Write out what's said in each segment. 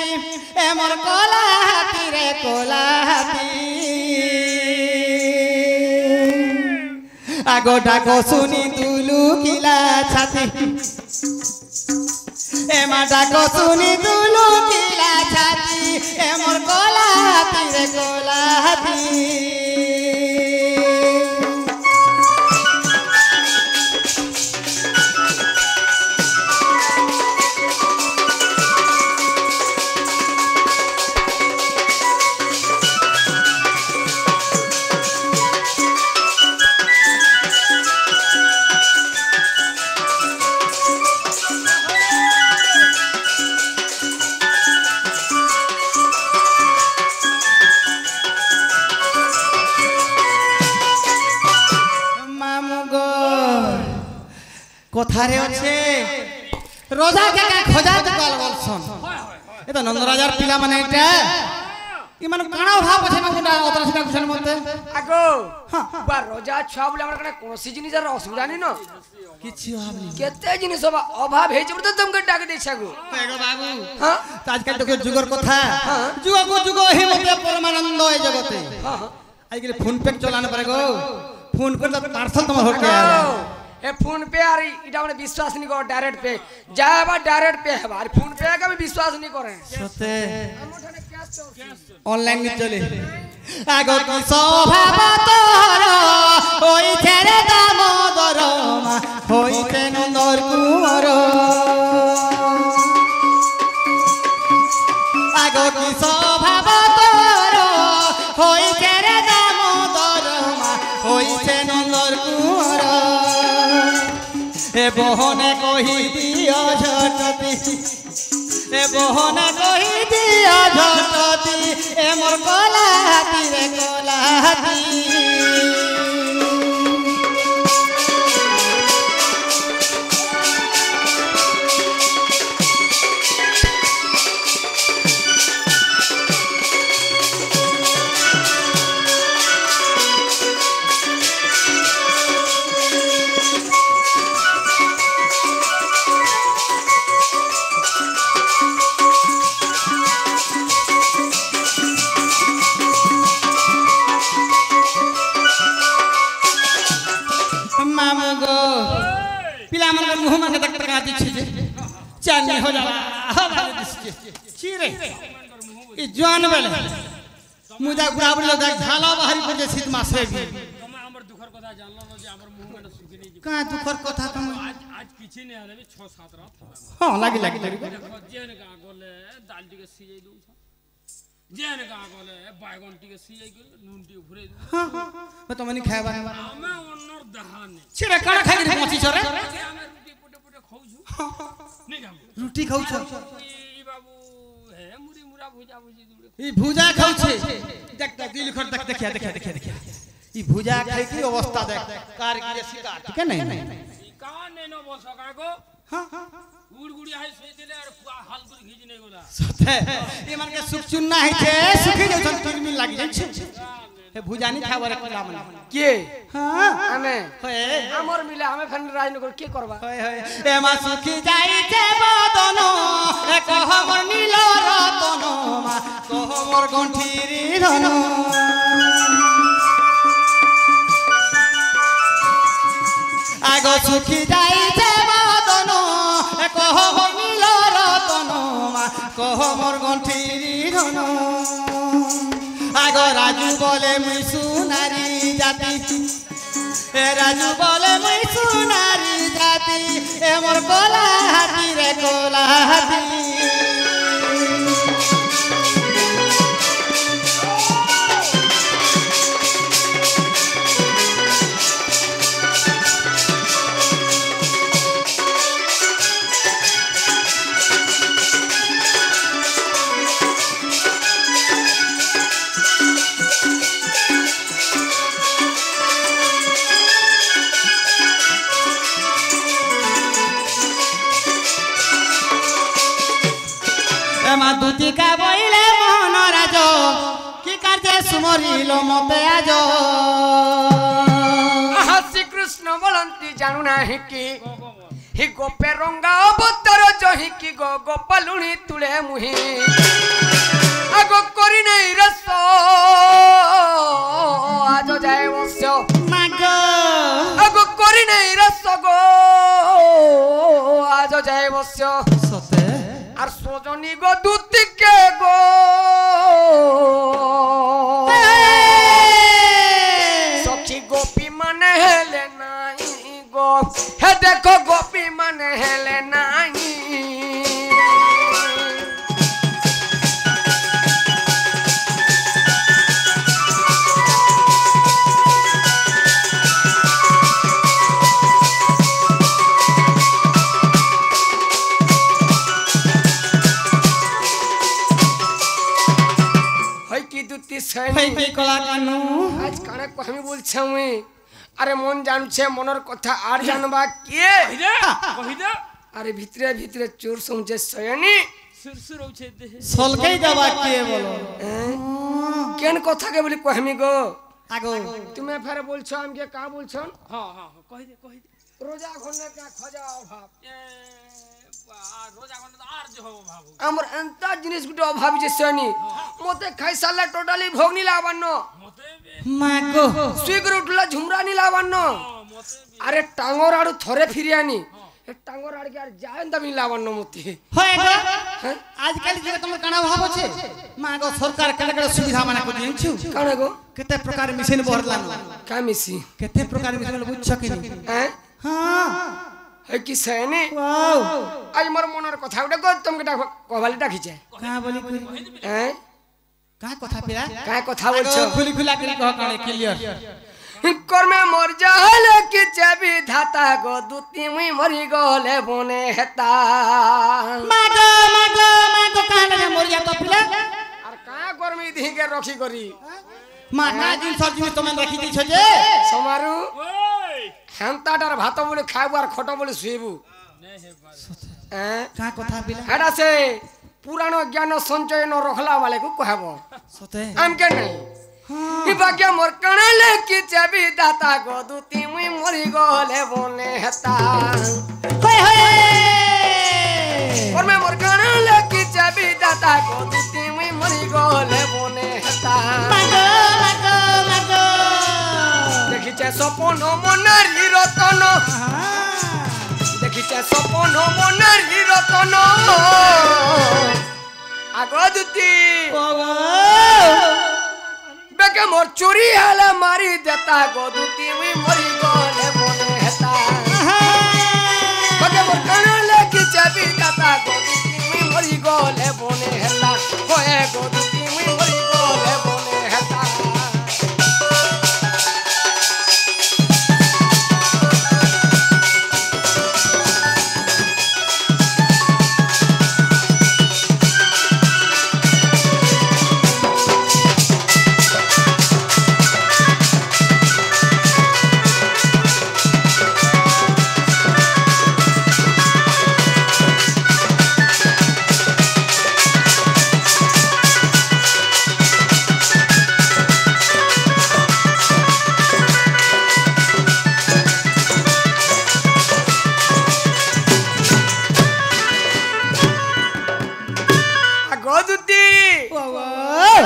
ছাতি এমর কলা হাতি রে কলা হাতি আগো ডাকো শুনি তুলু কিলা ছাতি এমা ডাকো শুনি তুলু কিলা ছাতি এমর কলা হাতি রে কলা হাতি কথারে আছে রোজা কাকা খোঁজা তো কল বলছন এটা নন্দরাজার পিলা মানে এটা ইমান কানা ভাব আছে না কোনটা অতরা সিনা কুছন মতে আগো বা রোজা ছয়া বলে আমার কানে কোনসি জিনিসের অসুবিধা নি না কিছু হবে না কেতে জিনিস অভাব হেছে বলে তোমকে ডাক দেইছা গো এগো বাবু হ্যাঁ আজকাল তো যুগর কথা যুগ হি মতে পরমানন্দ এই জগতে আজকাল ফোন পে চলানো পারে গো ফোন করে তো পার্সেল তোমার হোকে ए फोन पे आ रही इटा मैंने विश्वास नहीं करो डायरेक्ट पे जाबा डायरेक्ट पे है बार फोन पे का भी विश्वास नहीं करे सते ऑनलाइन नहीं चले आगो की स्वभाव तोर होई छेरे दामोदर मा होई ते नंदर कुंवर आगो की स्वभाव तोर होई छेरे दामोदर मा होई ते नंदर कुंवर ए बहने कही दिया झटती ए बहने कही दिया झटती ए मोर कला हाथी रे कला हाथी चांदी हो जाला हमारे दिसके चीरे ई जवान बेले मुजा गुराबरी लोग झाला बाहरी पर सीत मासे भी तमे हमर दुखर कथा जानलो जे हमर मुंह में सुखी नहीं का दुखर कथा तुम आज किछि नहीं आले 6-7 रात हां लागी जेन का गोले दाल टिके सिजै दउ जेन का गोले बैगन टिके सिजै के नून टिके भुरे दउ हां मैं तो मनी खायबा हमें ओनर दहाने छिरे काना खाइ रे पची छरे रुटी खाऊ छ ई बाबू है मुरी मुरा भुजा भुजी दुरे ई भुजा खाऊ छे देख देख दिल खर देख देखिया ई भुजा खाई की अवस्था देख कार की शिकार ठीक है नहीं का नहीं न बोल सका को हां गुड़गुड़ी है से दिले और हाल कर घिज नहीं गोला सते ई मन के सुख चुनना है छे सुखी जाउ छ तिरमिन लागि जाय छे हे भुजा नहीं खाबर कला मन के हां हमें होए हमर मिले हमें फन राजनगर के करबा होए होए ए मा सुखी जाई छे बदनो ए कह मोर नील रतनो मा कह मोर गंठीरी धनो आगो सुखी जाई छे बदनो ए कह मोर नील रतनो मा कह मोर गंठीरी धनो आगो राजू बोले मुई सुनारी जाति ए राजू बोले मुई सुनारी जाति ए मोर कोला हाथी रे कोला हाथी दूती का बोले मोहन राज की कार्य सुमरिलो मते आज श्री कृष्ण बोलंती जानू नाही कि হি গোপে রঙ্গা অবতার জহি কি গো গোপালুনি তুলে মুহি আগ করি নাই রস আজ যায় বস্য মাগো আগ করি নাই রস গো আজ যায় বস্য সতে আর সজনী গো দুতিকে গো সখী গোপী মানে হেলে নাই গো হে দেখো গোপী মানে হেলে নাই ফাইফাই কলা কানু আজ কানে আমি বলছি আমি আরে মন জানছে মনের কথা আর জানবা কে কহিদে আরে ভিতরে ভিতরে চোর সমঝে সয়নি সুরসুর হচ্ছে দেহে সলকেই যাবা কে বলো কেন কথা কে বলি কহমি গো আগো তুমি ফেরে বলছো আমাকে কা বলছো হ্যাঁ হ্যাঁ কহিদে কহিদে রোজা ঘন্টা কা খোঁজা অভাব রোজা ঘন্টা আর যে হবো ভাবু আমার এন্তা জিনিস গুলো অভাব যে সয়নি মতে খাই সালা টোটালি ভোগ নি লাবান্ন মতে মাগো সুইগর উঠলা ঝুমরা নি লাবান্ন মতে আরে টাঙ্গর আড়ু থরে ফিরে আনি এ টাঙ্গর আড়কে আর যায় না নি লাবান্ন মতে হয় গো আজকাল যে তোমার কানা ভাব আছে মাগো সরকার কেনে কেনে সুবিধা মানা করে দিনছু কানে গো কেতে প্রকার মেশিন বহরলানো কা মিছি কেতে প্রকার মেশিন বুঝছো কি হ্যাঁ হ্যাঁ হে কি সয়নি ওয়াও আজ মোর মনের কথা ওটা গো তোমাকে কবালি ডাকিছে কা বলি কই হ্যাঁ কা কথা পিরা কায় কথা বলছো খুলি খুলা করে কহ কানে ক্লিয়ার কর্মে মর যাহলে কি চাবি ধাতা গো দুতি মুই মরি গলে বনে হেতা মাগো মাগো মাগো কানে মরিয়া তো পিরা আর কা কর্মী দিকে রখি করি মা না দিন সব জিনিস তুমি রাখি দিছো যে সমারু ওই হেন্তাটার ভাত বলে খাইবু আর খটো বলে শুইবু নে হে ভাই হ্যাঁ কা কথা পিরা হেডা সে পুরানো জ্ঞান সঞ্চয় ন রখলা বালে কো কহব সতে আমকে নাই বাকে মোর কানালে কি চাবি দাতা গো দুতি মুই মরি গলে বনে হেতা হই হই কর্মে মোর কানালে কি চাবি দাতা গো দুতি মুই মরি গলে বনে হেতা মাগো মাগো মাগো দেখিছে স্বপন মনারি রতন দেখিছে স্বপন মনারি রতন আগ দুতি ওগো বেকে মোর চুরি হেলে মারি দেতা গো দুতি মুই মরি গলে বনে হেতা বেকে মোর কানালে কি চাবি দাতা গো দুতি মুই মরি গলে বনে হেতা কয়ে গো দুতি মুই মরি গলে বনে হেতা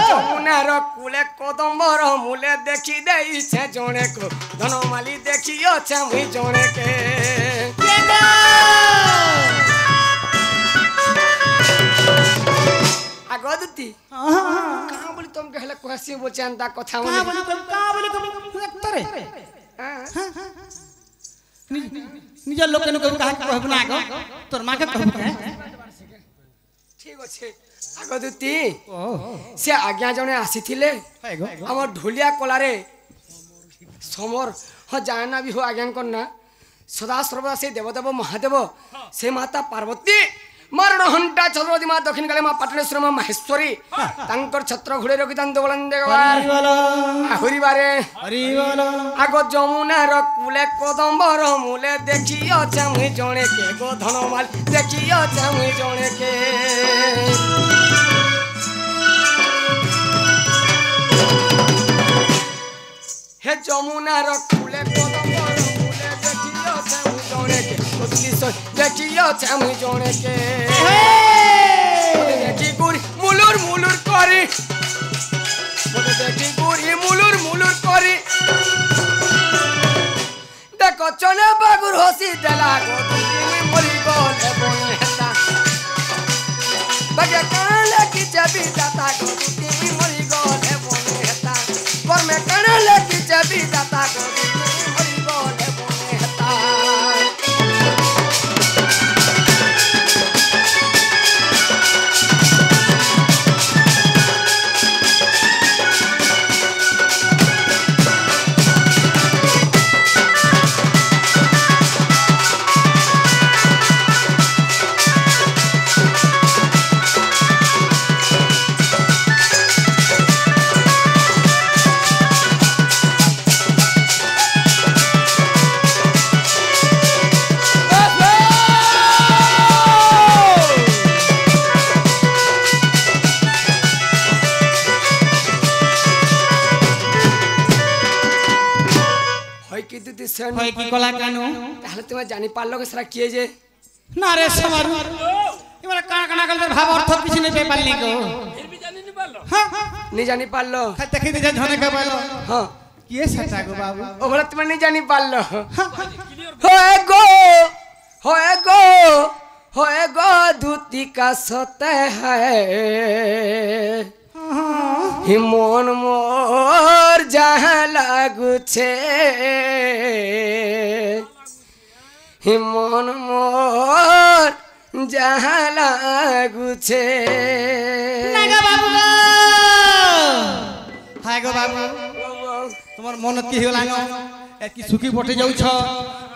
যমুনার কূলে কদম্বর মূলে দেখি দেইছে জনে কো ধনমালি দেখিছে মুই জনে কে আগ দুতি কা বলি তোমাকে হেলে কইছি বলছি আনতা কথা কা মনে বলি কবি তরে হ্যাঁ নিজের লোক কেন কবি কাহাকে কহব না আগো তোর মাকে কহব কে ঠিক আছে আগ দুতি সে আজ্ঞা জনে আসিଥିଲେ হয় গো আমার ঢোলিয়া কলারে সমর জানে না বিহু আজ্ঞান কন্যা সদা সর্বদা সেই দেবদেব মহাদেব সে মাতা পার্বতী মরণ ঘণ্টা চতুর্বতী মা দক্ষিণ কালী মা পাটনেশ্বর মা মাহেশ্বরী তাঙ্কর ছত্র ঘুরে রকিতান্ত বলেন দেবার হরিবারে আগ যমুনার কূলে কদম্বর মূলে দেখিছে মুই জনে কে গো ধনমাল দেখিছে মুই জনে কে হে যমুনার কূলে কদম্বর মূলে দেখিছে মুই জনে কে বিষয় দেখিয়াছে আমি জনেকে দেখি গুড়ি মুলুর মুলুর করে দেখি গুড়ি মুলুর মুলুর করে দেখো চলে বাগুর হসি দেলা গো তুমি মরি গলে বনে হেতা বাগে কালে কি চাবি দাতা গো তুমি মরি গলে বনে হেতা কর্মে কালে কি চাবি দাতা গো তুমি মরি গলে বনে হেতা হয় কি কলা কেন তাহলে তুমি জানি পারলো কে সারা কি যে না রে সমার এবারে কানা কানা গল্পের ভাব অর্থ কিছু নেই পেয়ে পারলি গো फिर भी जाने नहीं पालो হ্যাঁ নি জানি পারলো খাইতে খাইতে যা ঝনে কে পাইলো হ্যাঁ কি সেটা গো বাবু ওগুলো তুমি নি জানি পারলো क्लियर होए गो दूती का सोते है हिमोन मोर जहाँ लागू छे हिमोन मोर जहाँ लागू छे না গো বাবু গো হায় গো বাবু তোমার মন কি হলা ন এ কি সুখী বটে যাউছ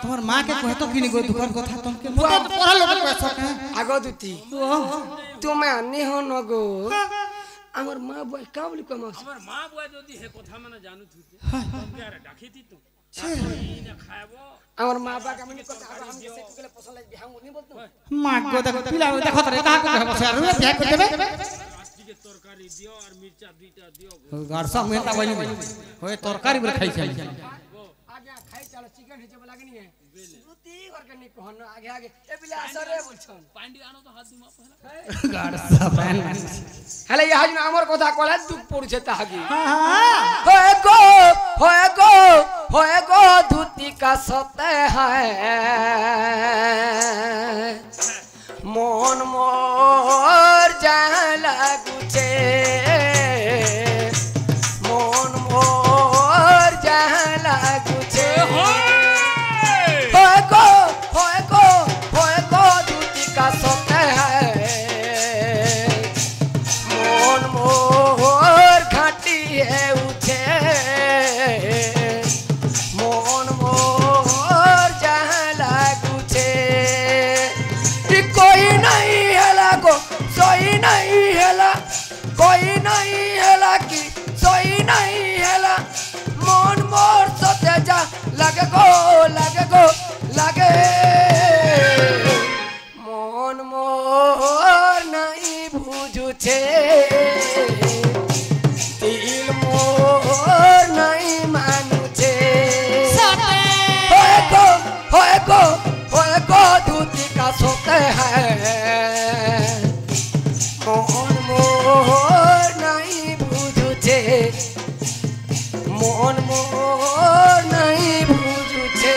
তোমার মা কে কহে তো কিনি গো দুকার কথা তোমাকে মোটা তো পড়া লোক কইছ কে আগো दूती তুমি আনি হো ন গো আমার মা বল কা বলি কম हमार मां बुआ যদি হে কথা মানে জানু থুতে তুমি আরে ডাকিতি তো না খাইবো আমার মা বাবা আমি কথা আমি দেশে গেলে পছন্দ লাগে বিহাং উনি বলতো মা গো দেখো পিলা দেখো তো কাহা কহে বসে আর বিয়া করে দেবে আজকে তরকারি দিও আর মির্চা দুইটা দিও গারসা মেটা বইনি হয় তরকারি বলে খাইছে आगे खाई चलो चिकन हिचे बोला के नहीं है दूती करके नहीं कहनो आगे आगे ए बिले असरे बोलछन पांडी आनो तो हाथ दिमा पहला গারসা ফ্যান हेले ये हाजन हमर কথা কলে দুঃখ পড়ছে তাহাগি হ্যাঁ होए गो दूती का सते है मन मोर जहाँ लागू छे मन मोर जहाँ लागू छे होए गो दूती का सते है मन मोर घाटी है उठे मन मोर जहाँ लागू छे कोई नहीं हेला गो सोई नहीं हेला कोई नहीं हेला की सोई नहीं हेला मन मोर सोते जा लगे गो लगे मन मोर नहीं बुझू छे दिल मोर नहीं मानू छे होए गो दूती का सोते है मन मोर नहीं बुझू छे मन मोर नहीं बुझू छे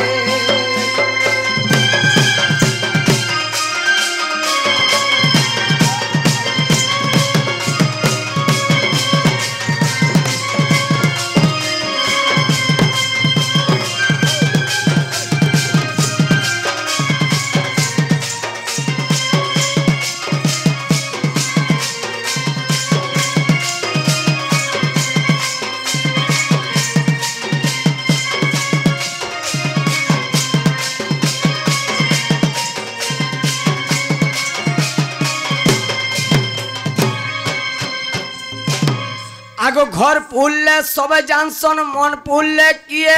आगो घर पुल्ले सब जानसन मन पुल्ले किए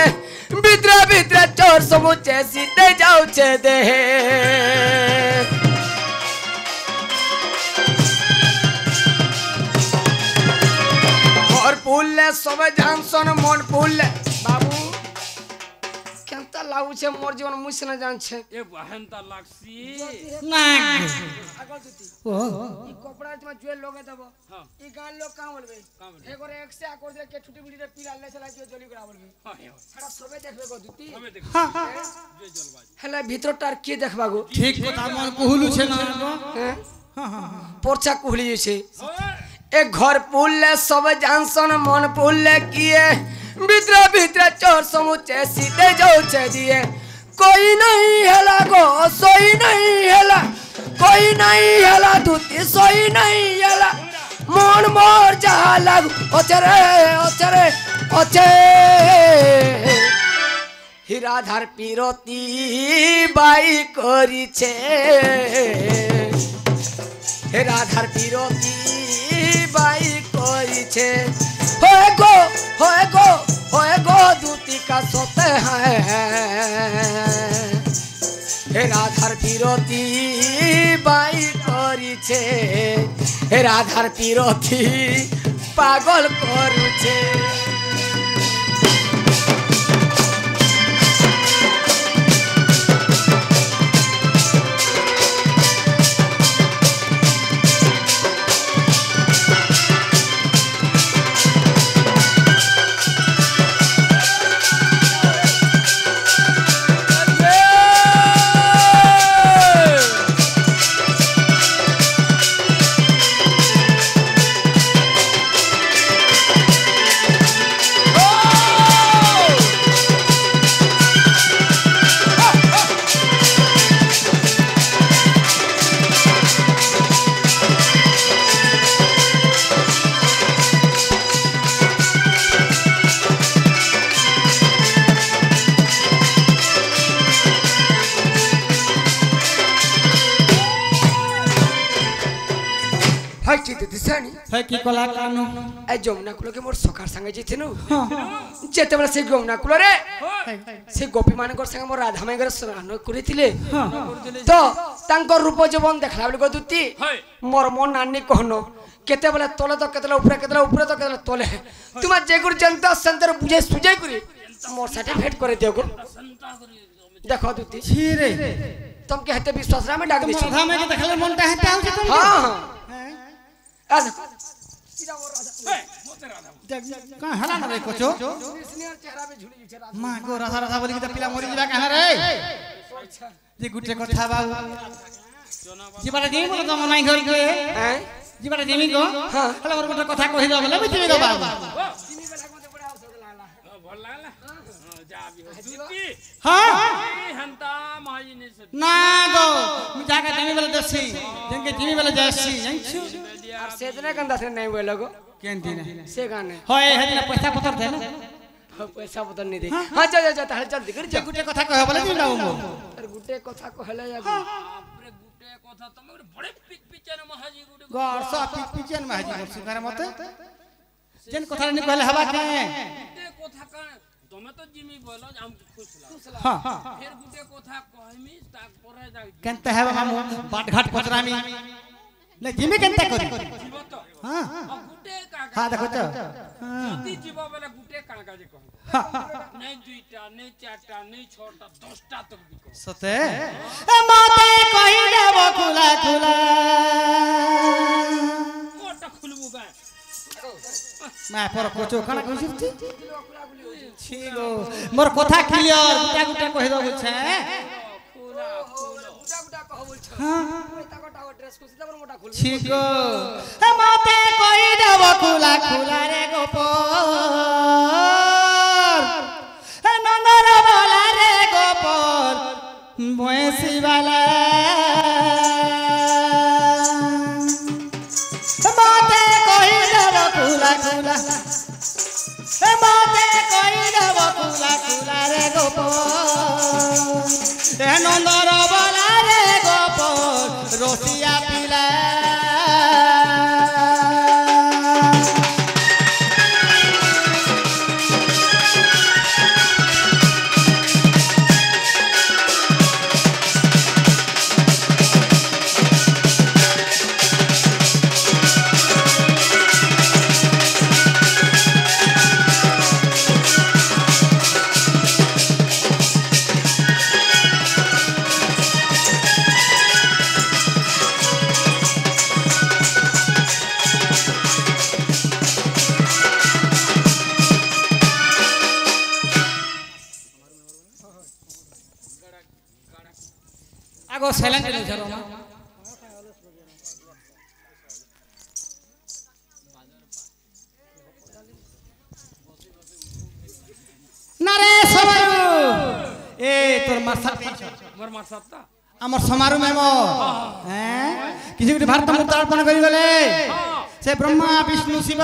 भितरे भितरे चोर समुचे सीधे जाऊ छे दे घर पुल्ले सब जानसन मन पुल्ले बाबू केंता লাগুছে মোর জীবন মুই সিনা জানছে এ হেনতা লাগছি না আগল দুতি ও ই কপড়া তোমার জুয়েল লগে দেব হ্যাঁ ই গান লোক কাম বলবে কাম বলবে। এ করে একসে আকর দিয়ে কে ছুটি বিড়িতে পিলালে চলা জুয়ে জলি করা বলবে হ্যাঁ সারা সবে দেখবে গো দুতি হবে দেখ জয় জলবাজি হেলা ভিতরটা আর কি দেখবা গো ঠিক কথা মন কহুলু ছে না গো হ্যাঁ হ্যাঁ হ্যাঁ পরচা কুহলি যেছে ওই এ ঘর পুললে সব জানসন মন পুললে কিয়ে ভিতরে ভিতরে চোর সমুচে সিধে যাচ্ছে দিয়ে कोई नहीं हेला गो सोई नहीं हेला कोई नहीं हेला धुती सोई नहीं हेला मन मोर जहा लागू ओचरे ओचरे ओचे হীরাধার পিরতি বাই করিছে হীরাধার পিরতি বাই করিছে হয়ে গো হয়ে গো হয়ে গো দুটি কা সতে হ্যাঁ হীরাধার পিরতি বাই করিছে হীরাধার পিরতি পাগল করুছে है की कला कानु এই যমুনা কুলকে মোর সখার সঙ্গে যেতেনু যেতেবেলে সেই যমুনা কুলরে সেই গোপী মানকর সঙ্গে মোর রাধা মাইগর স্নান করিଥିଲେ তো তাঙ্কর রূপ যৌবন দেখলা বলে গদুতি হয় মোর মন নানি কহন কেতেবেলে তলে তো কেতেলে উপরে তো কেতেলে তলে তোমার যে গুর জনতা সন্তর বুঝে সুজাই করি মোর সার্টিফিকেট করে দিও গো সন্তা করি দেখো দুতি ছি रे तुमके हते विश्वास रा में डाक तुम दिছি राधा में के देखले मनटा हेता हो तुम हां हां आज হয় মতে রাধা का हला ना रे कोचो सिनियर चेहरा पे झुली छे रात मां को राधा राधा बोली के पिला मरि जिबा कहना रे जे गुटे कथा बाबू जिबारे देमी बोल तुम नाही घर के हैं जिबारे देमी को हां हला मोर गुटे कथा कहि दो बोले बितिबे गो बाबू सिनी बेला को बड़ा औषध लाला ভাল লাগলা যা বি দুটি हां হেনতা মাই নে সে ना गो मी जाके देमी बोले दसी जंके जिमी बोले जासी जंछु और सेदने कंदा से नहीं बोलो गो केंती ने से गाने होय हदिना पैसा पतर दे ना पैसा पता नहीं दे हां चल चल चल जल्दी कर जे गुटे कथा कहे बोले दिना मो अरे गुटे कथा कहले जा বাপরে গুটে কথা তুমি বড় পিক পিচনে মহাজি গুটে गौर सा पिचन में हाजी कर सुकर मते जेन कथा नि कहले हवा के গুটে কথা কা তুমি তো জিমি বলো আম খুশলা हां ফের গুটে কথা কইমি তারপরে যাই केनते है मामू बाट घाट पचरामी ले जिमी केनते करी জীব তো हां গুটে কাকা हां देखो तो हां যদি জীব বলে গুটে কাকা যে কহ নাই দুইটা নাই চারটা নাই ছটা 10টা তক বি কহ सते ए माते कहि देब खुला खुला কোটা খুলবু গায় मैं पर कोचो कना कहिसती छी गो मोर कथा क्लियर गुटा गुटा कहि दो बुझे খুলা খুলো गुटा गुटा कह बोल छ हां पैसा कटा ड्रेस को सीधा मोटा खोल छी गो ए माते कहि देब खुला खुला रे गोपर ए नंदर वाला रे गोपर भैंसी वाला माते कहि देब खुला खुला ए माते कहि देब खुला खुला रे गोपर ए नंदर वाला रे गोपर रोसिया पिला ସାଇଲେଣ୍ଟ ହେଲେ ସାର୍ ମା নারে সমারু এ তোর মাসা মোর মার সাতটা আমার সমারু মেম হ্যাঁ কিছু কিছু ভারত মুক্তার্পণ করি গলে সে ব্রহ্মা বিষ্ণু শিব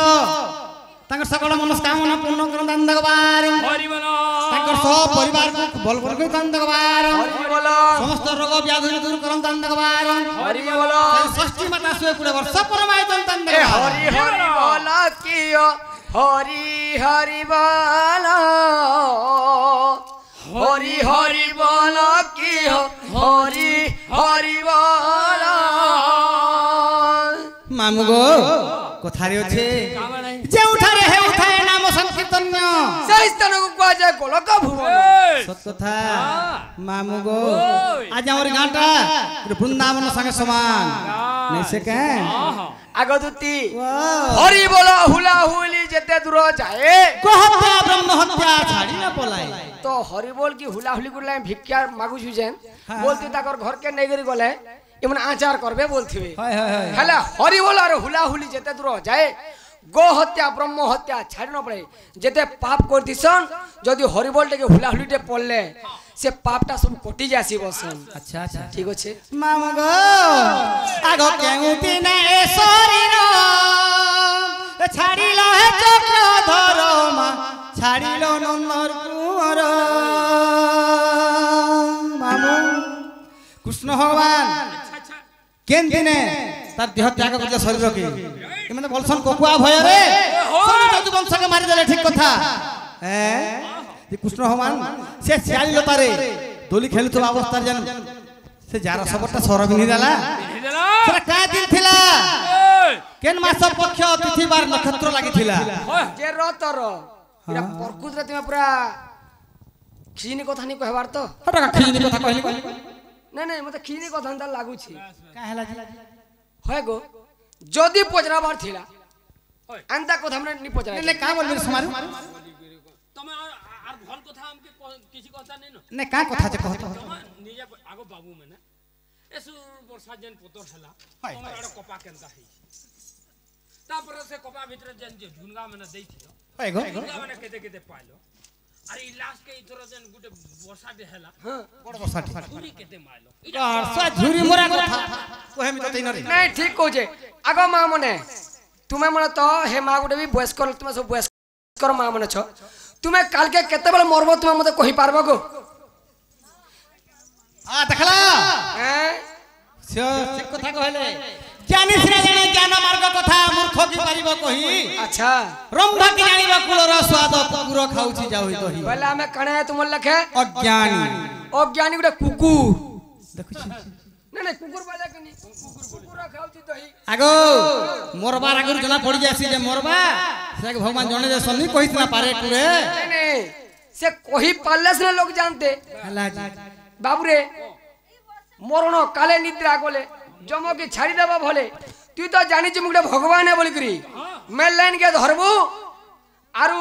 তাঙ্কর সকল মনস্কামনা পূর্ণ করন দান দেবার হরি বল তাঙ্কর সব পরিবার বল বল করে দান দেবার হরি বল সমস্ত রোগ ব্যাধি দূর করন দান দেবার হরি বল ষষ্ঠী মাতা শুয়ে পুরে বর্ষ পরমায় দান এ দেবার হরি হরি বল কিয় হরি হরি বল হরি হরি বল কিয় হরি হরি বল মামু গো কোথারে আছে যেউঠারে হেউঠায় নাম সংকীর্তন্য সেই স্থানକୁ କୁହାଯାଏ ଗୋଲକ ଭୁବନ সত কথা মামু গো আজ আমার গাঁটা বৃন্দাবন সঙ্গে সমান নেই সে কে আগদুতি হরি বল হুলা হুলি যেতে দূর যায় হত্যা ব্রহ্ম হত্যা ছাড়ি না পলাই তো হরি বল কি হুলা হুলি করলে ভিক্ষা মাগু ছুছেন বলতে তাকর ঘরকে নেই করে গলে এমন আচার করবে বলথিবে হয় হয় হয় হেলা হরি বল আর হুলা হুলি যেতে দূর যায় গো হত্যা ব্রহ্ম হত্যা ছাড়ি না পড়ে যেতে পাপ করতিছন যদি হরি বলটাকে হুলা হুলিটে পড়লে সে পাপটা সব কটি যাসি বসন আচ্ছা আচ্ছা ঠিক আছে মামু গো আগ কেউতি নে শরীর ছাড়িল হে চক্রধর মা ছাড়িল নন্দর কুঁর মামু কৃষ্ণ ভগবান কেন দিনে তার দেহ ত্যাগ করলে শরীরকে এমন বলছন কোকুয়া ভୟରେ শরীর বংশকে মারি দেলে ঠিক কথা হ্যাঁ যে কৃষ্ণ ভগবান সে শিয়ালিলতারে দোলি খেলুଥିବା অবস্থার যেন সে যার সবটা সরবিনী দেলা সেটা কায় দিন থিলা কেন মাস পক্ষ তিথিবার নক্ষত্র লাগিଥିଲା যে রতর এরা প্রকৃতরে তুমি পুরা খিনি কথা নি কহবার তো হটা খিনি কথা কইলি না না মতে খিনি কথা তা লাগুছি কা হেলা হয় গো যদি পচরাবার থিলা আন্তা কথা আমরা নি পচরা নে কা বলবি সমারু তুমি আর ভাল কথা আমকে কিছু কথা নেই না নে কা কথা যে কহত তোমার নিজে আগো বাবু মানে এসু বর্ষা যেন পতর হেলা হয়, তোমার আড় কপা কেনতা হেই তারপরে সে কপা ভিতরে যেন যে ঝুনগা মানে দেইছিল হয় গো ঝুনগা মানে কেতে কেতে পাইলো আর এই লাস্ট কে ইথর যেন গুটে বর্ষা দে হেলা বড় বর্ষা ঝুরি কেতে মাইলো আর সা ঝুরি মোরা কথা কহেমি তো তেই নরে নাই ঠিক কইছে আগো মা মনে তুমি মনে তো হে মা গুটে বি বয়স্ক তুমি সব বয়স্কর মা মনে ছ তুমি কালকে কেতেবেলে মরবো তুমি মতে কহি পারবো গো আ দেখলা হ্যাঁ সে কথা কইলে জানিস না জানে জ্ঞান মার্গ কথা মূর্খ কি পারিব কহি আচ্ছা রম্ভা কি জানিব কুলর স্বাদ কুকুর খাউছি যাওই দহি বলে আমি কানে তোমার লেখে অজ্ঞানী অজ্ঞানী গুটে কুকুর দেখুছি না না কুকুর বলে কেনি কুকুর খাউছি দহি আগো মরবার আগর জনা পড়ি যাসি যে মরবা সে ভগবান জনে যে সনি কহিত না পারে টুরে नहीं नहीं से कोही पालस ने लोग जानते হেলা জি बाबूरे मरण काले निद्रा गोले जमो के छाड़ी देबा भले तू तो जानी छि मुगडे भगवान है बोली करी मैं लाइन के धरबू आरु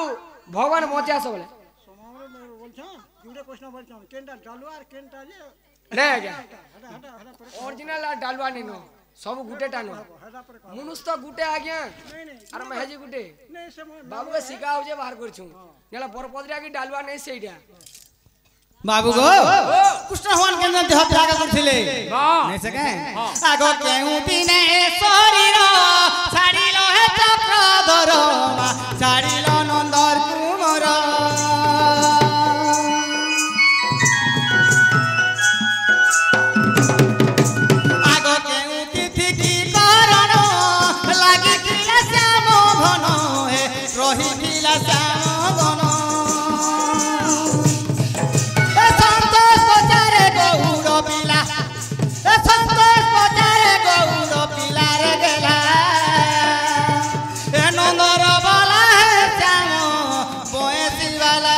भगवान बचा सबले समारो मेरे बोलछा जुड़े प्रश्न बोलछा केनटा डालुआ और केनटा जे ले गया हटा हटा हटा पर ओरिजिनल डालवा नहीं नो सब गुटे टानो हटा पर मनुष्य तो गुटे आ गया नहीं नहीं अरे महजी गुटे नहीं से मैं बाबू के सिखा हो जे बाहर करछु नेला बरपदरिया की डालवा नहीं सेइडा বাবু গো কৃষ্ণ ভগবান কেন দেহ ত্যাগ করছিলে নেই সকে আগ কেউ দিনে শরীর ছাড়িল হে চক্রধর মা ছাড়িল নন্দর কুমর আগ কেউ তিথি কি কারণ লাগিছিল শ্যাম ঘন হে রহিছিল শ্যাম ঘন সন্তোষ পচারে গৌর পিলা সন্তোষ পচারে গৌর পিলার গেলা এ নন্দর বালা হে শ্যাম বয়সী বালা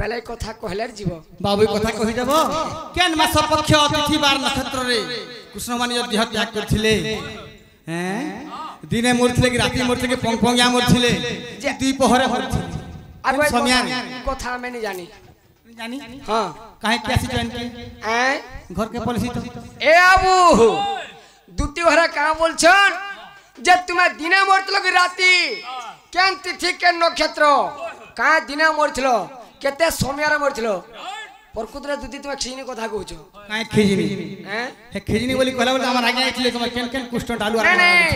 বেলায় কথা কহলে জীব বাবু কথা কহি যাব কেন মাস পক্ষ তিথি বার নক্ষত্র রে কৃষ্ণমানি দেহ ত্যাগ করছিলে হ্যাঁ দিনে মরছিলে কি রাতে মরছিলে কি পংপঙ্গিয়া মরছিলে যে দুই পহরে মরছিলে আর ভাই সমিয়ান কথা আমি नहीं জানি জানি हां काहे कैसी जॉइन की घर के पॉलिसी तो ए आबू दुती घरे का बोलछन जे तुम्हें दिने मरतलो कि राती केन तिथि के नक्षत्र का दिने मरतलो केते सोमयारे मरतलो परकुतरे दुती तुम्हें खिजनी कथा कहछो काहे खिजनी हैं हे खिजनी बोली कहला बोले हमर आगे आइले तुम केन केन कुष्ठ डालू नहीं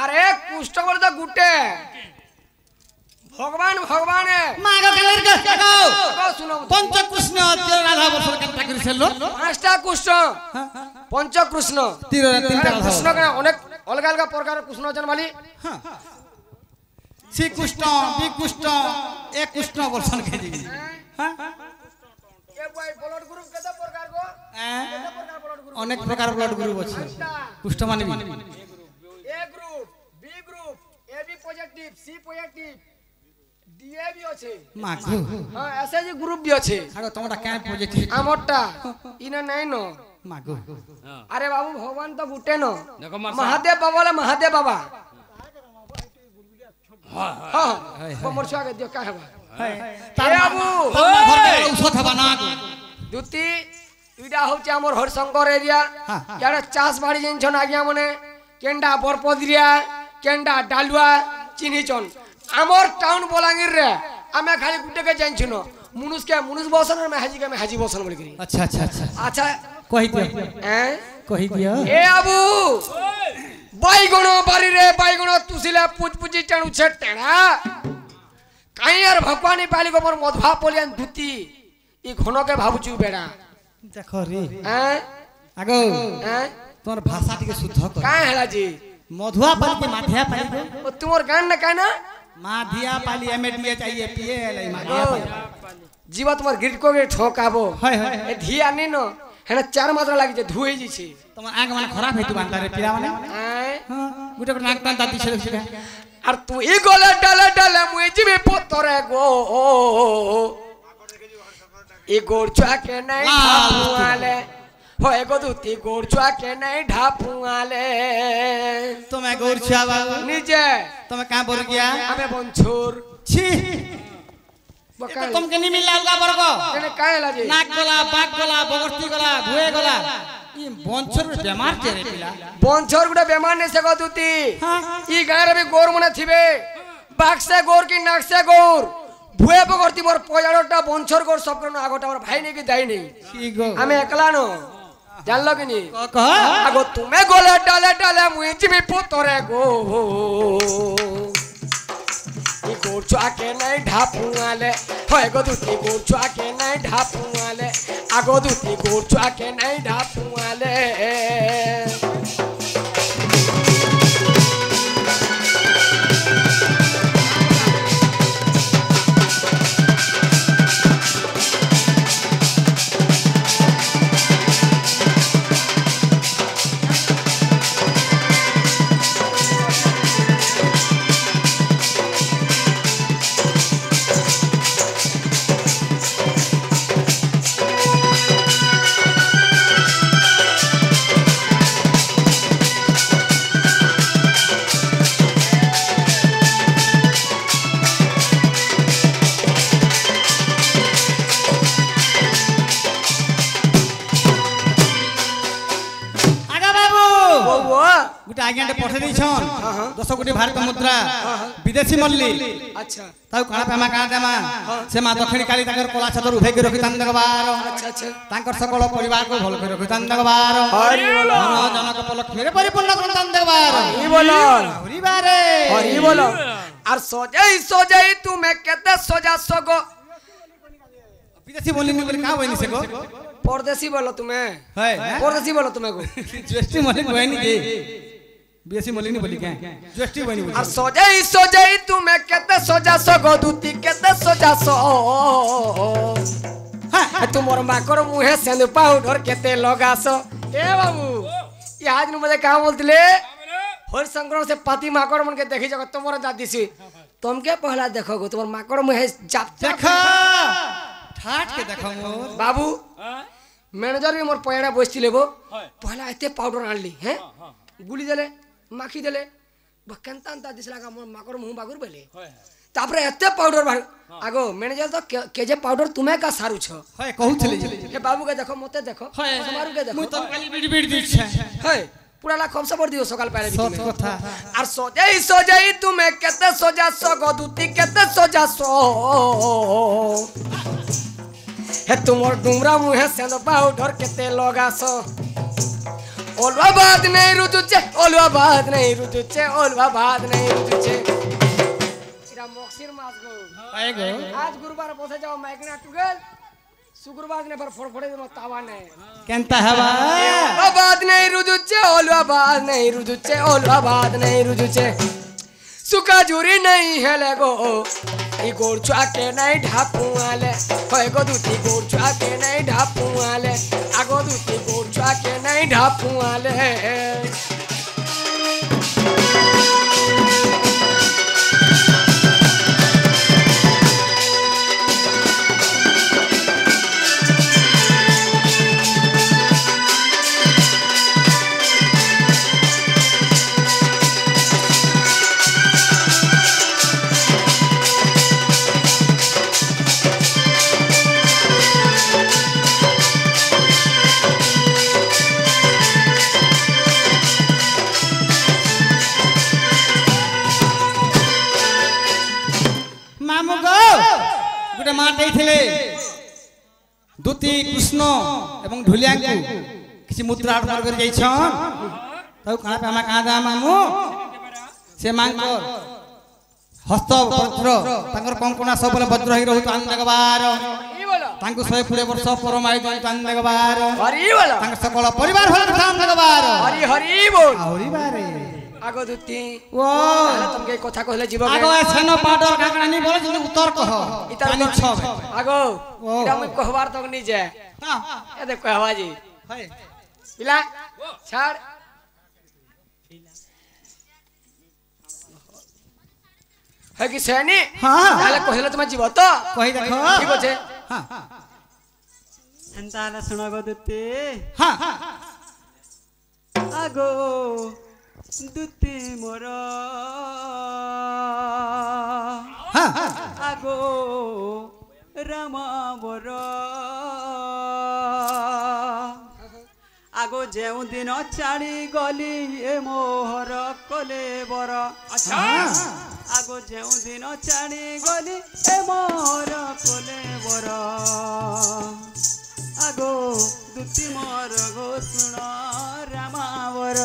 अरे कुष्ठ बोले तो गुटे भगवान भगवान है मागो कलर का को सुनो पंच कृष्ण तेरा राधा वर्ष कंटा करिसेलो पांचटा कुष्ठ पंच कृष्ण तीनटा कृष्ण के अनेक अलग अलग प्रकार कृष्ण जन वाली श्री कृष्ण बी कृष्ण एक कृष्ण वर्षन के जी हां ए भाई ब्लड ग्रुप केते प्रकार को केते प्रकार ब्लड ग्रुप अनेक प्रकार ब्लड ग्रुप अछि कृष्ण माने A group B group A B positive C positive D A भी अछि मागो हां ऐसे जी ग्रुप भी अछि आगो तोमडा काय पॉजिटिव हमरटा इना नहीं न मागो अरे बाबू भगवान तो गुटे न देखो मार महादेव बाबा वाला महादेव बाबा हां हां वो मोरछा के दियो का है हाय अरे बाबू घर के औषध बना दुती इडा होचे हमर हरशंकर एरिया हाँ, याडा चास बाड़ी जेन छन आगिया मने केंडा बरपदिरिया केंडा डालुआ चिन्हिचन हमर टाउन बलांगीर रे आमे खाली गुटे के जाइन छनो मुनुस बसन में हाजी बसन बोल करी अच्छा अच्छा अच्छा अच्छा कहि दियो हैं कहि दियो ए आबू बाईगणो बारी रे बाईगणो तुसिले पुजपुजी टेणु छे टेणा काई यार भगवानी पाली को मोर मधुआ पोलियन धुती ई घनो के भाबुचू बेडा देखो रे हैं आगो हैं तोर भाषा टिके शुद्ध कर काहे हला जी मधुआ पाली के माधिया पाली दे ओ तुमर गान न काहे ना माधिया पाली एमएडीए चाहिए पीए लाई माधिया पाली जीवा तुमर गिट को के ठोकाबो हाय हाय ए धिया नि न हेना चार मात्रा लागि जे धुई जी छी तुम आंख माने खराब है तू बांधा रे पीरा माने हैं हां गुटे को नाक कान दाती छले छले और तू ई गोले डाले डाले मुई जी में पोतरे गो ई गोड़ छुआ के नहीं ढापुआले हो एगो दूती गोड़ छुआ के नहीं ढापुआले तुम्हें गौर छुआ बाबू निजे तुम्हें कहां बोल गया हमें बंछुर छी बका तुम के नहीं मिलला होगा बरगो तेने काहे लाजी नाक गला बाक गला बगरती गला भुए गला ई बंचर बेमार तेरे पिला बंछुर गुडे बेमान ने से गो दूती हां ई गारे भी गोर मने थिबे बाक से गोर की नाक से गोर भुए बगरती मोर पयाड़ोटा बंछुर गोर सब करनो आगोटा मोर भाई ने की दाई नहीं ठीक गो हमें एकला नो जानलो कि नहीं कह आगो तुम्हें गोले डाले डाले मुई जिमी पुतरे गो ई गोड़ छुआ के नहीं ढापुआले हो एगो दूती गोड़ छुआ के नहीं ढापुआले आगो दूती गोड़ छुआ के नहीं ढापुआले गुटे आज्ञा पठे दी छन 10 कोटी भारत मुद्रा विदेशी मल्ली अच्छा ताऊ काना पेमा काना देमा से मा दक्षिणी काली ताकर कोला छतर उभे के रखि तान दगबार अच्छा अच्छा ताकर सकल परिवार को भल के रखि तान दगबार हरि बोल धन जनक पलक फेरे परिपूर्ण कर तान दगबार हरि बोल हरि बारे हरि बोल और सोजई तुम्हें केते सोजा सोगो विदेशी मल्ली नि बोली का होइनी से को परदेसी बोलो तुम्हें है परदेसी बोलो तुम्हें को ज्येष्ठी मल्ली होइनी के विदेशी मल्ली नि बोली क्या ज्येष्ठी होइनी और सोजई तुम्हें केते सोजा सोगो दूती केते सोजा सो हां तुमर माकर मुहे सेंध पाउडर केते लगासो ए बाबू ये आज नु मुझे का बोलतले हर संग्रह से पाती माकर मन के देखि जगत तुमर दादी सी तुमके पहला देखो गो तुमर माकर मुहे जाप देखा ঠাট কে দেখো মোর বাবু হ্যাঁ ম্যানেজার भी मोर पयड़ा बसथिले बो হয় पहला एते पाउडर आनली हैं হ্যাঁ गुली देले माखी देले बकेंता अंता दिसला का मोर माकर मुंह बागुर बेले হয় तापरे एते पाउडर बाहर आगो मैनेजर तो केजे पाउडर तुम्हें का सारू छ হয় কহুছলি हे बाबू के देखो मते देखो হয় समारू के মুই देखो তো কালি বিড়ি বিড়ি দিছে है पूरा ला खबसा पर दियो सकाल पहले সত बीच में কথা আর সজাই তুমি কেতে সজা গদুতি কেতে সজা হে তোমার ডুমরা মুহে সেন্দ পাউডার কেতে লগাস ওলবা বাদ নেই রুজুছে ওলবা বাদ নেই রুজুছে ওলবা বাদ নেই রুজুছে এরা মক্সির মাস গো হয় গো আজ গুরুবার বসে যাও মাইকনা টুগেল শুক্রবার দিনে পর ফড়ফড়ে দেব তাওয়া নেই কেনতা হবা आबाद नहीं रुजुचे ओलू आबाद नहीं रुजुचे ओलू आबाद नहीं रुजुचे सुका जुरी नहीं है लगो ई गोड़ छुआ के नहीं ढापू आले होय गो दूती गोड़ छुआ के नहीं ढापू आले आगो दूती गोड़ छुआ के नहीं ढापू आले মামু গো গোটে মা দেইଥିଲେ দুতি কৃষ্ণ এবং ঢুলিয়াঙ্কু কিছু মুদ্রা অর্পণ করে যাইছন তাও কানা পামা কানা দা মামু সে মাঙ্কর হস্ত বজ্র তাঙ্কর কঙ্কনা সবলে বজ্র হই রহুত আন্দগবার ई बोलो তাঙ্কু 120 ବର୍ଷ পরমায়ু দন্ত আন্দগবার हरी बोलो তাঙ্ক সকল পরিবার হল আন্দগবার हरी हरी बोल আউরি বারে आगो दूती ও তাহলে তুমি কথা কইলে জীব আগো এছন পাউডার কাকড়া নি বলে কিন্তু উত্তর কহ ইতার জানি ছবে आगो ओ। এটা মই কহবার তক নি যায় হ্যাঁ এ দেখ কহবা জি হয় পিলা ছাড় है कि सैनी हाँ। তাহলে কহিলে তুমি জীব তো কই দেখো ঠিক আছে হ্যাঁ ଏନ୍ତା ହେଲେ ଶୁଣ ଗୋ ଦୁତି হ্যাঁ ଆଗୋ ଦୁତି ମୋର হ্যাঁ ଆଗୋ ରାମ ମୋର ଆଗୋ ଯେଉଁ ଦିନ ଛାଡ଼ି ଗଲି ଏ ମୋହର କଲେ ବର আচ্ছা ଆଗୋ ଯେଉଁ ଦିନ ଛାଡ଼ି ଗଲି ଏ ମୋହର କଲେ ବର ଆଗୋ ଦୁତି ମୋର ଗୋ ଶୁଣ ରାମାବର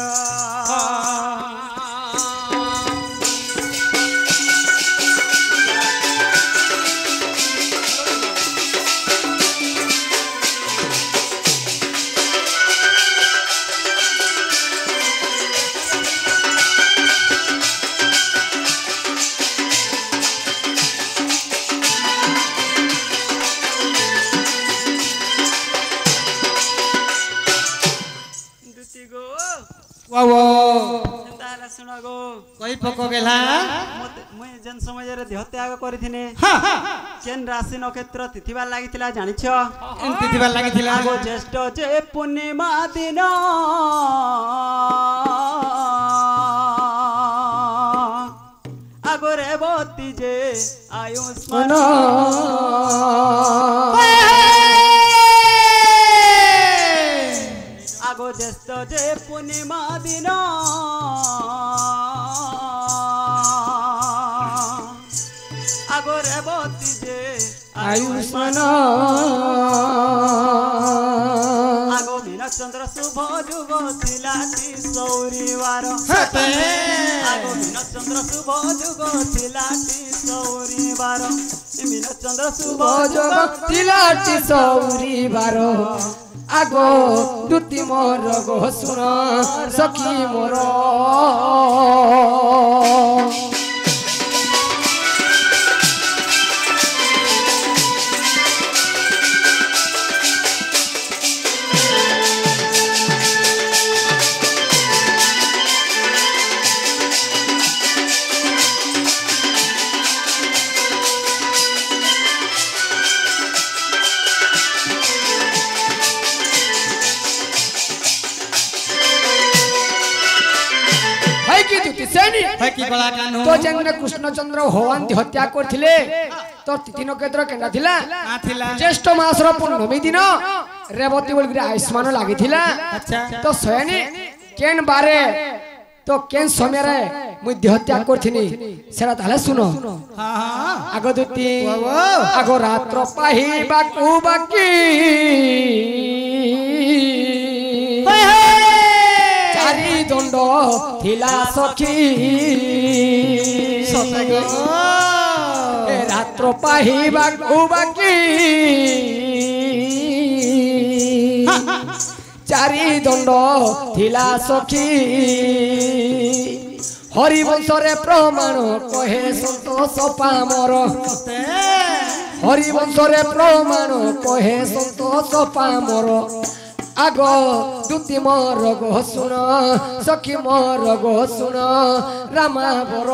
ଦୁତି ଗୋ ও ଏନ୍ତା ହେଲେ ଶୁଣ ଗୋ কই পক গেলা ମୁଇଁ ଯେନ୍ ସମୟରେ ଦେହ ତ୍ୟାଗ କରିଥିନି হ্যাঁ କେନ୍ ରାଶି ନକ୍ଷତ୍ର ତିଥିବାର ଲାଗିଥିଲା ଜାଣିଛ এমতি দিবার লাগিছিল আগো জ্যେষ্ঠ যে ପୂର୍ଣ୍ଣିମା ଦିନ আগো ରେବତୀ ଯେ ଆୟୁଷ୍ମାନ আগো জ্যেষ্ঠ যে ପୂର୍ଣ୍ଣିମା ଦିନ আগো রেবতী যে আয়ুষ্মান আগো মীনচন্দ্র শুভ যুগ ছিলাটি সৌরিবার আগো মীনচন্দ্র শুভ যুগ ছিলাটি সৌরিবার মীনচন্দ্র শুভ যোগ যুগ তিলাটি সৌরিবার আগো দুতি মোর গো শুণ সখী মোর হই কি গলা কানু তো যেনে কৃষ্ণচন্দ্র ভগবান হত্যা করছিলে তো তিথি নক্ষত্র কেনা থিলা না থিলা জ্যেষ্ঠ মাসর পূর্ণমী দিন রেবতী বলি আয়ুষ্মান লাগিছিলা আচ্ছা তো সয়নি কেন বারে তো কেন সমୟରେ মুই হত্যা করছিনি সেটা তাহলে শুনো হ্যাঁ হ্যাঁ আগ দুতি বাবা। আগ রাত্র পাহিবাকু বাকি হই হই চারি দণ্ড থিলা সখী সতে গো এ রাত্র পাহিবাকু বাকি চারি দণ্ড থিলা সখী হরিবংশরে প্রমাণ কহে সন্তোষ পামর হরিবংশরে প্রমাণ কহে সন্তোষ পামর আগ দুতি মর গো শুণ সখী মর গো শুণ রামাবর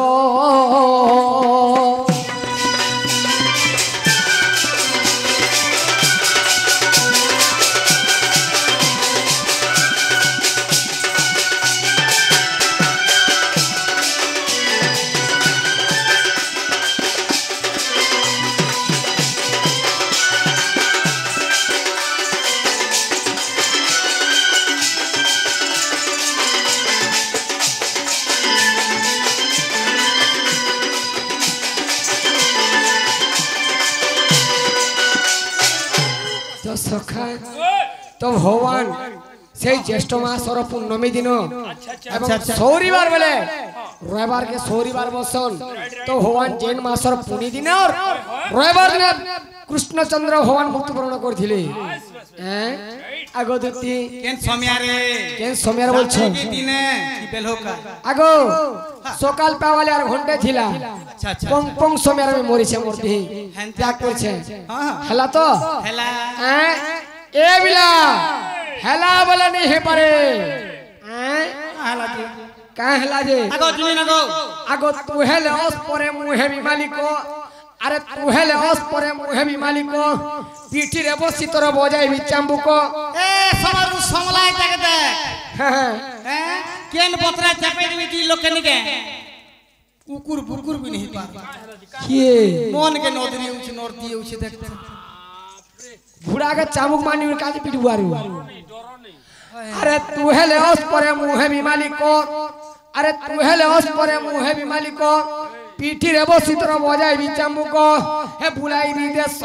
তো সখা তো ভগবান সেই জ্যেষ্ঠ মাসর পূর্ণমী দিন এবং সৌরিবার বেলে রবিবার কে সৌরিবার বসন তো ভগবান জৈন মাসর পুনি দিন রবিবার দিন কৃষ্ণচন্দ্র ভগবান মৃত্যুবরণ করছিলে হ্যাঁ আগ দুতি কেন সমিয়ারে কেন সময়ের বলছো কি দিনে কি বেলহকা আগ সকাল পাওয়ালে আর ঘন্টে ছিলা আচ্ছা আচ্ছা পং পং সময়ের আমি মরিছে মোর দেহি ত্যাগ করছে হ্যাঁ হেলা তো হেলা হ্যাঁ এ বিলা হেলা বলে নেই হে পারে হ্যাঁ হেলা কি কাহ হেলা যে আগো তুমি না গো আগো তু হেলে অস পরে মুহে বিমালিক আরে তু হেলে অস পরে মুহে বিমালিক পিঠি রে বসি তোর বজাইবি চাম্বুক এ সবার সমলাই তাকে দেখ হ্যাঁ হ্যাঁ কেন বতরা চাপে দিবি তুই লোকে নিকে কুকুর বুকুর বি नहीं পার কি মন के नोदरी उछ नोरती उछ देख ঘুড়া কে চামুক মানি কাজে পিটু আরু আরে তু হেলে অস পরে মুহে বিমালিক আরে তু হেলে অস পরে মুহে বিমালিক পিঠি রে বসি তোর বজাইবি চাম্বুক হে বুলাইবি দেশ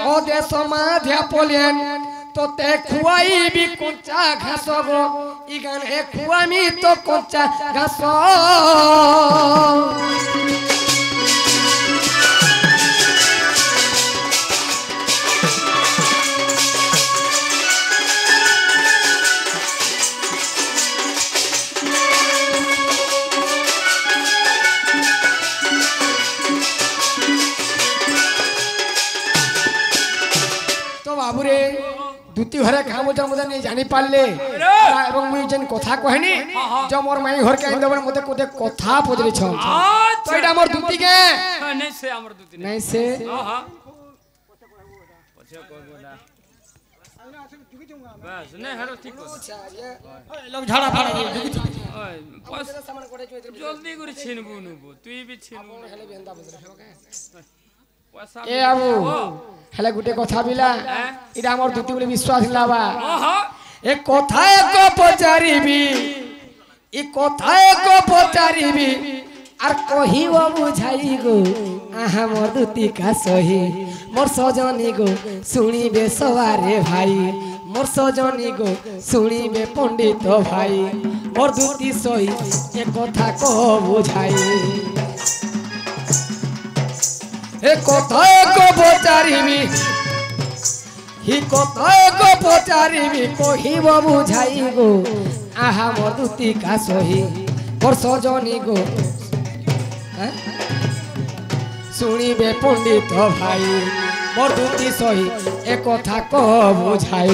মাধ্যা পলেন তো তে খুয়াইবি কঞ্চা ঘাস গো ইগান হে খুয়ামি তো কঞ্চা ঘাস তো বাবুরে দুটি ঘরে খামোচার মধ্যে নেই জানি পারলে এবং মুই যেন কথা কহেনি যে মোর মাই ঘর কে আইন্দবার মধ্যে কোতে কথা পজরিছ তো এটা মোর দুটি কে নেই সে আমার দুতি নাই সে হ্যাঁ পছে করবো না বাস নেই হলো ঠিক কথা लोग झाड़ा फाड़ा दे ওই পয়সা জলদি করে ছিনবু নবু তুই বি ছিনবু পয়সা এ আবু হেলে গুটে কথা বিলা এটা আমার দুটি বলে বিশ্বাস লাবা ওহো এ কথায় কো পচারিবি ই কথায় কো পচারিবি আর কহিব বুঝাই গো আহা মোর দুতি কা সহি মোর সজনী গো শুনিবে সবারে ভাই মোর সজনী গো শুনিবে পণ্ডিত ভাই মোর দুতি সহি এ কথা কহ বুঝাই এ কথায় কো পচারিবি হি কথায় কো পচারিবি কহিব বুঝাই গো আহা মোর দুতি কা সহি মোর সজনী গো শুনিবে পণ্ডিত ভাই মোর দুতি সহি এ কথা কহ বুঝাই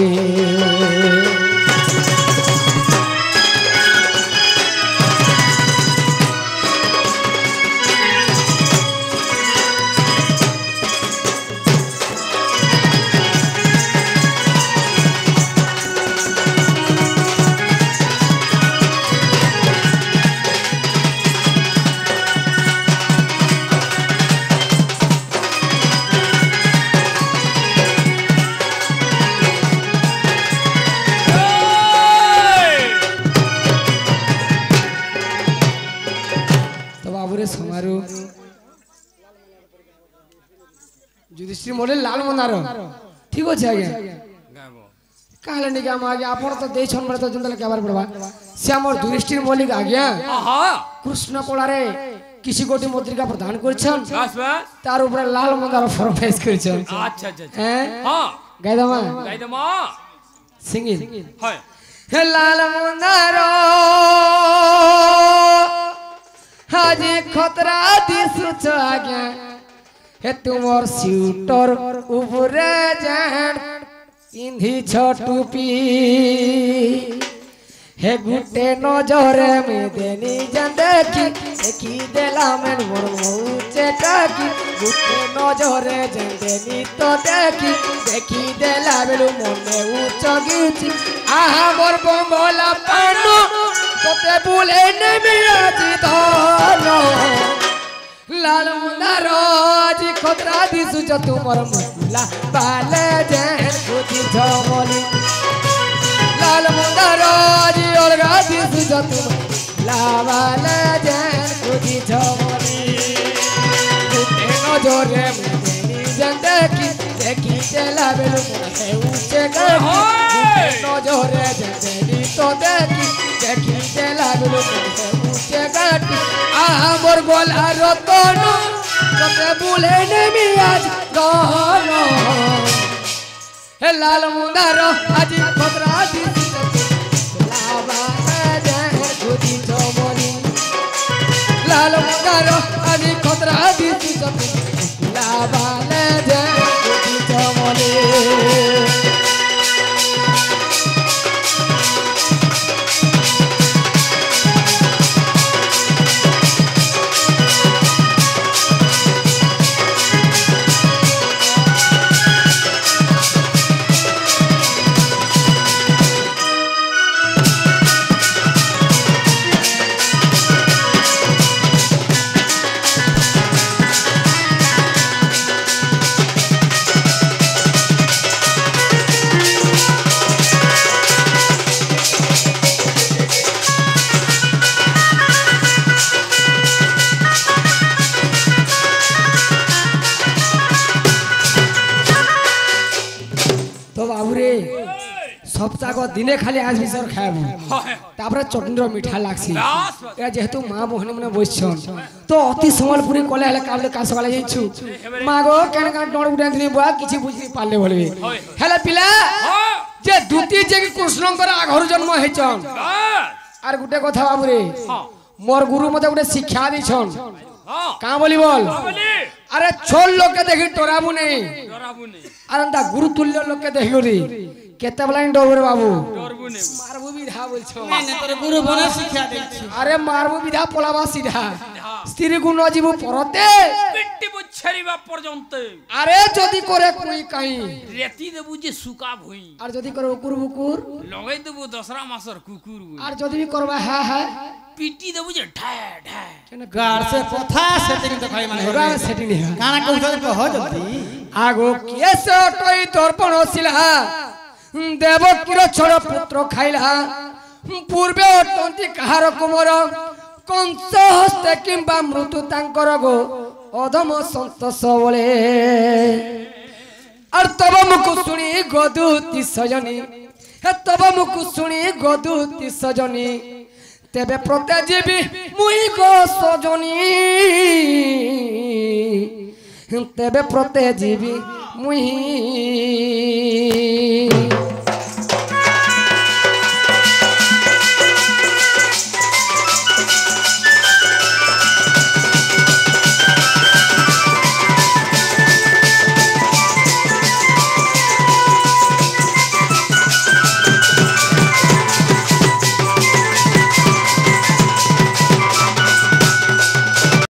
ଯୁଧିଷ୍ଠିର ମଲେ ଲାଲ ମନ୍ଦାର ଠିକ ଅଛି ଆଜ୍ଞା ଗାବ କାହେଲେ ନିକେ ଆମ ଆଜ୍ଞା ଆପଣ ତ ଦେଇଛନ୍ ବଳେ ତ ଯେନ୍ତା କେବାର ପଡବା ସେ ଆମର ଯୁଧିଷ୍ଠିର ମଲ୍ଲିକ ଆଜ୍ଞା আহা কৃষ্ণ কলারে কিছু কোটি মুদ্রিকা প্রদান করেছেন বাস বাস তার উপরে লাল মন্দার ফরমাইশ করেছেন আচ্ছা আচ্ছা আচ্ছা। হ্যাঁ হ্যাঁ গাইদামা গাই দে মা সিঙ্গিল হয় হে লাল মন্দার হাজি খতরা দিশুছ আজ্ঞা হে তোমার সিউটর উপরে জান পিন্ধিছ টুপি হে গুটে নজরে মে দেনি জান দেখি দেখি দেলাম মোর মৌচে টাকি গুটে নজরে জান দেনি তো দেখি দেখি দেলা বেলু মনে উচ্চ গিছি আহা মোর বঙ্গলা পানু তোতে বুলে নেমি আজি ধন লাল মুন্দার আজি খতরা দিছু জ তোমার মুলা বালে জেন খুঁজি ঝমলি লাল মুন্দার আজি অলগা দিছু জ তোমার বালে জেন খুঁজি ঝমলি গুটে নজরে মুনি জান দেখি দেখি তেলা বেলু মনে উঠে গেছি গুটে নজরে জান দেখি তো দেখি দেখি তেলা বেলু মনে উঠে গেছি আমার গলা রতন তোকে ভুলে নেমি আজ গহন হে লাল মুন্দার আজি খতরা দিছি লাবা দেহ খুঁজি চমনি লাল মুন্দার আজি খতরা দিছি লাবা দেহ খুঁজি চমনি সপ্তাহ দিনে খালি আজ বিসর খাইবু তারপরে চটনির মিঠা লাগছি এটা যেহেতু মা বহনে মনে বসছন তো অতি সম্বলপুরি কলে হলে কাবলে কাজ সকালে যাইছু মা গো কেন কেন ডর উঠে দিলি বুয়া কিছু বুঝি পারলে বলবে হেলে পিলা যে দুটি যে কৃষ্ণঙ্কর আঘর জন্ম হইছন আর গোটে কথা বাবুরে মোর গুরু মতে গোটে শিক্ষা দিছন কা বলি বল আরে ছোট লোককে দেখি ডরাবু নেই আর তা গুরু তুল্য লোককে দেখি কেতে বলাই ডরবে বাবু মারবু বিধা বলছো তোর গুরু বনে শিক্ষা দিচ্ছি আরে মারবু বিধা পলাবা সিধা স্ত্রী গুণ জীব পরতে পিটি বুছরিবা পর্যন্ত আরে যদি করে কই কাই রেতি দেবু যে সুকা ভই আর যদি করে কুকুর বুকুর লগাই দেবু দশরা মাসর কুকুর আর যদি বি করবা হ্যাঁ হ্যাঁ পিটি দেবু যে ঢা ঢা গার সে কথা সেটিং তো খাই মানে হোগা সেটি নি কানা কইছ কহ জলদি আগো কেসে টই দর্পণ ছিলা দেবকীর ছড় পুত্র খাইলা পূর্বে অটন্তি কাহার কুমর কংস হস্তে কিংবা মৃত্যু তাঙ্কর গো অধম সন্তোষ বলে আর তব মুখ শুনি গদুতি সজনী হে তব মুখ শুনি গদুতি সজনী তেবে প্রতে জীবি মুই গো সজনী তেবে প্রতে জীবি মুই